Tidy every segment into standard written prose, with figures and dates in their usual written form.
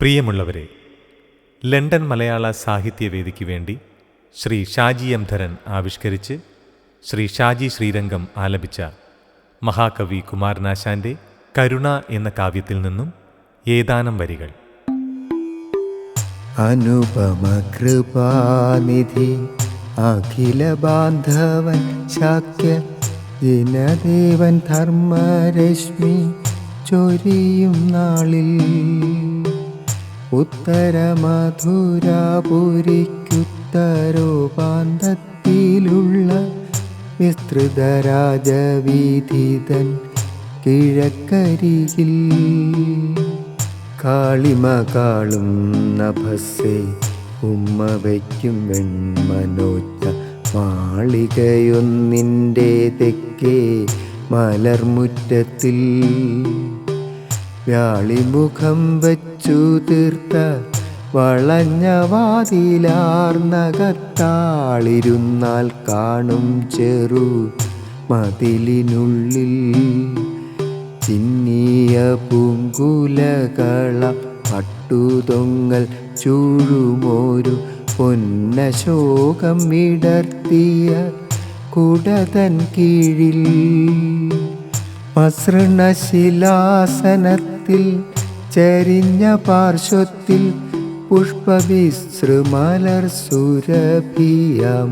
പ്രിയമുള്ളവരെ, ലണ്ടൻ മലയാള സാഹിത്യവേദിക്ക് വേണ്ടി ശ്രീ ഷാജി എം ധരൻ ആവിഷ്കരിച്ച് ശ്രീ ഷാജി ശ്രീരംഗം ആലപിച്ച മഹാകവി കുമാരനാശാൻ്റെ കരുണ എന്ന കാവ്യത്തിൽ നിന്നും ഏതാനും വരികൾ. അനുപമ കൃപാനിധി അഖില ബാന്ധവൻ ശാക്യ ജനദേവൻ ധർമ്മരശ്മി ചൊരിയും നാളിൽ ഉത്തരമധുരാപുരിക്കുത്തരോപാന്തത്തിലുള്ള വിസ്തൃത രാജവീഥിതൻ കിഴക്കരികിൽ കാളിമ കാളും നഭസ്സേ ഉമ്മ വയ്ക്കും വെൺമനോജ്ഞ മാളികയൊന്നിൻ്റെ തെക്കേ മലർമുറ്റത്തിൽ വ്യാളിമുഖം വച്ചു തീർത്ത വളഞ്ഞ വാതിലാർന്നകത്താളിരുന്നാൽ കാണും ചെറു മതിലിനുള്ളിൽ ചിന്നിയ പൂങ്കുലകള പട്ടുതൊങ്ങൽ ചൂഴുമോരു പൊന്നശോകം വിടർത്തിയ കുടതൻ കീഴിൽ മസൃണശിലാസനത്തിൽ ചരിഞ്ഞ പാർശ്വത്തിൽ പുഷ്പവിസൃമലർ സുരഭിയാം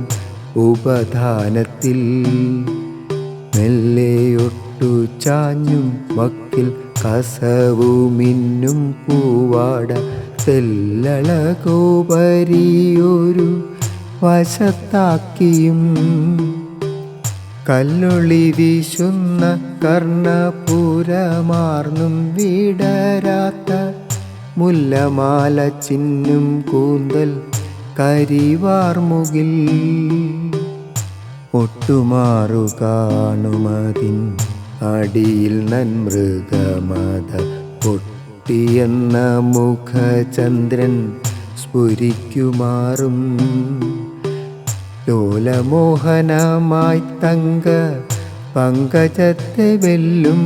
ഉപധാനത്തിൽ മെല്ലെയൊട്ടു ചാഞ്ഞും വക്കിൽ കസവുമിന്നും പൂവാട തെല്ലളകോപരിയൊരു വശത്താക്കിയും കല്ലൊളി വീശുന്ന കർണപുരമാർന്നും വിടരാത്ത മുല്ലമാല ചിന്നും കൂന്തൽ കരിവാർമുകിൽ ഒട്ടുമാറു കാണുമതിൻ അടിയിൽ നന്മൃഗമത പൊട്ടിയെന്ന മുഖചന്ദ്രൻ സ്ഫുരിക്കുമാറും ലോലമോഹനമായി തങ്ക പങ്കജത്തെ വെല്ലും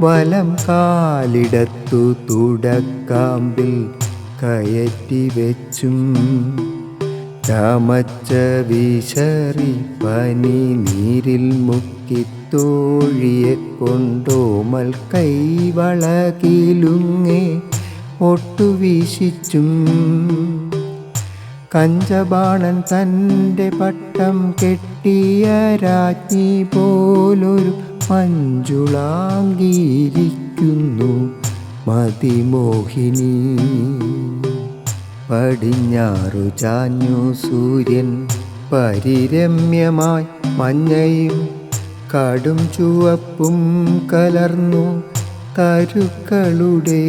വലം കാലിടത്തു തുടക്കാമ്പിൽ കയറ്റി വെച്ചും ചമച്ച വീശറി പനി നീരിൽ മുക്കിത്തോഴിയെ കൊണ്ടോമൽ കൈവളകിലുങ്ങേ ഒട്ടുവീശിച്ചും കഞ്ചബാണൻ തൻ്റെ പട്ടം കെട്ടിയ രാജ്ഞി പോലൊരു മഞ്ജുളാങ്കിയിരിക്കുന്നു മതിമോഹിനി. പടിഞ്ഞാറു ചാഞ്ഞു സൂര്യൻ പരിരമ്യമായി മഞ്ഞയും കടും ചുവപ്പും കലർന്നു തരുക്കളുടെ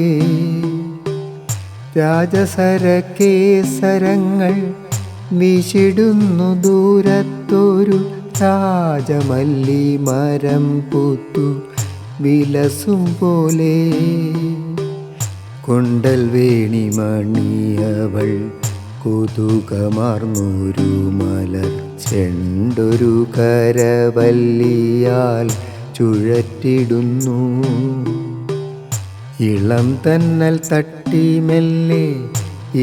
രാജസരകേസരങ്ങൾ വീശിടുന്നു ദൂരത്തൊരു രാജമല്ലി മരം പൂത്തു വിലസും പോലെ കൊണ്ടൽ വേണിമണിയവൾ കുതുകമാർന്നൊരു മലർ ചെണ്ടൊരു കരവല്ലിയാൽ ചുഴറ്റിടുന്നു ഇളം തന്നൽ തട്ടി മെല്ലെ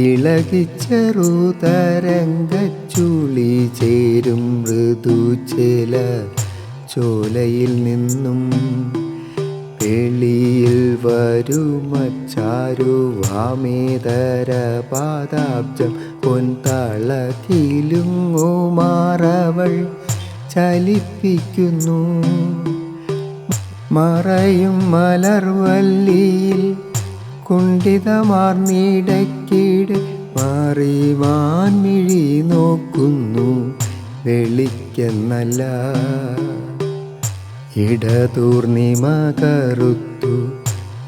ഇളകിച്ചെറുതരംഗച്ചുളി ചേരും മൃദുചേല ചോലയിൽ നിന്നും വെളിയിൽ വരുമച്ചാരു വാമേതര പാദാബ്ജം പൊൻതളകിലുങ്ങുമാറവൾ ചലിപ്പിക്കുന്നു മറയും മലർവല്ലിയിൽ കുണ്ഠിതമാർന്നിടയ്ക്കിടെ മാറി മാൻമിഴി നോക്കുന്നു വെളിക്കെന്നല്ല ഇടതൂർണിമ കറുത്തു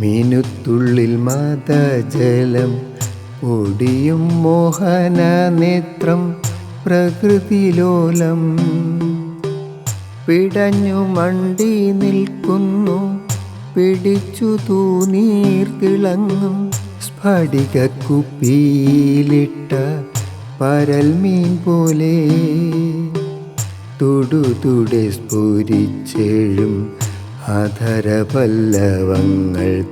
മിനുത്തുള്ളിൽ മദജലം പൊടിയും മോഹന നേത്രം പ്രകൃതിലോലം പിടഞ്ഞു മണ്ടി നിൽക്കുന്നു പിടിച്ചു തൂനീർ തിളങ്ങും സ്ഫടികക്കുപ്പിയിലിട്ട പരൽമീൻ പോലെ തുടുതുടെ സ്ഫുരിച്ചെഴും അധരപല്ലവങ്ങൾ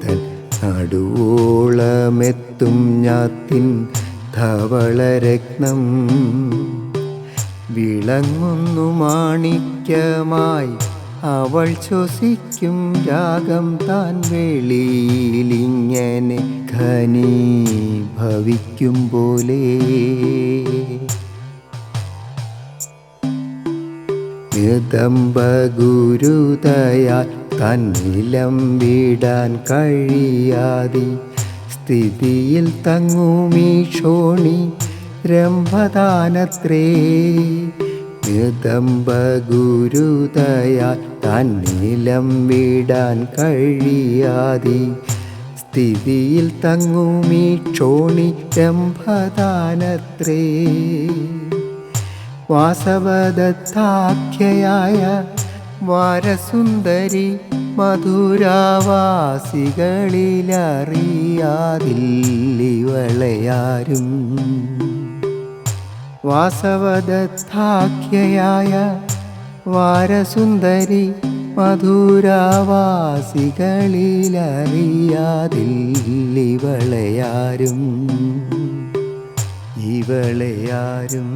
തൻ നടുവോളമെത്തും ഞാത്തിൻ ധവളരത്നം വിളങ്ങുന്നു മാണിക്യമായി അവൾ ശ്വസിക്കും രാഗം താൻ വെളിയിലിങ്ങനെ ഘനീഭവിക്കും പോലെ ഗുരുതയാൽ തന്നിലം വിടാൻ കഴിയാതെ സ്ഥിതിയിൽ തങ്ങുമീ ക്ഷോണി രംഭദാനത്രേ. ഗുരുതയാൽ തന്നിലം വിടാൻ കഴിയാതെ സ്ഥിതിയിൽ തങ്ങുമീ ക്ഷോണി രംഭദാനത്രേ. വാസവദത്താഖ്യയായ വാരസുന്ദരി മധുരാവാസികളിലറിയാതില്ലിവളെയാരും. വാസവദത്താഖ്യയായ വാരസുന്ദരി മധുരാവാസികളിലറിയാതില്ലിവളെയാരും. ഇവളെയാരും